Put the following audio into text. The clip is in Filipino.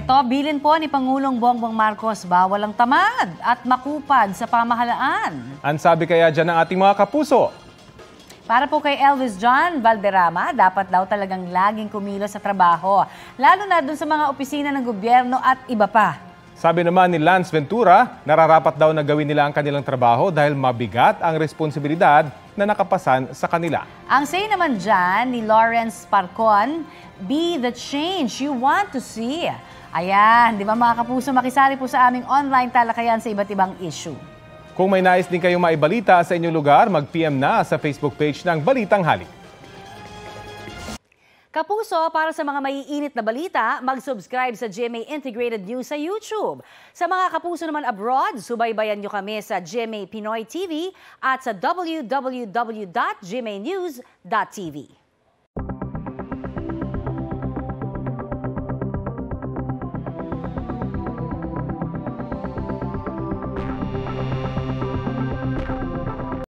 Ito, bilin po ni Pangulong Bongbong Marcos, bawal ang tamad at makupad sa pamahalaan. Ang sabi kaya dyan ng ating mga kapuso? Para po kay Elvis John Valderrama, dapat daw talagang laging kumilos sa trabaho, lalo na dun sa mga opisina ng gobyerno at iba pa. Sabi naman ni Lance Ventura, nararapat daw na gawin nila ang kanilang trabaho dahil mabigat ang responsibilidad na nakapasan sa kanila. Ang say naman dyan ni Lawrence Parcon, be the change you want to see. Ayan, di ba mga kapuso, makisali po sa aming online talakayan sa iba't ibang issue. Kung may nais din kayong maibalita sa inyong lugar, mag-PM na sa Facebook page ng Balitang Halik. Kapuso, para sa mga maiinit na balita, mag-subscribe sa GMA Integrated News sa YouTube. Sa mga kapuso naman abroad, subaybayan nyo kami sa GMA Pinoy TV at sa www.gmanews.tv.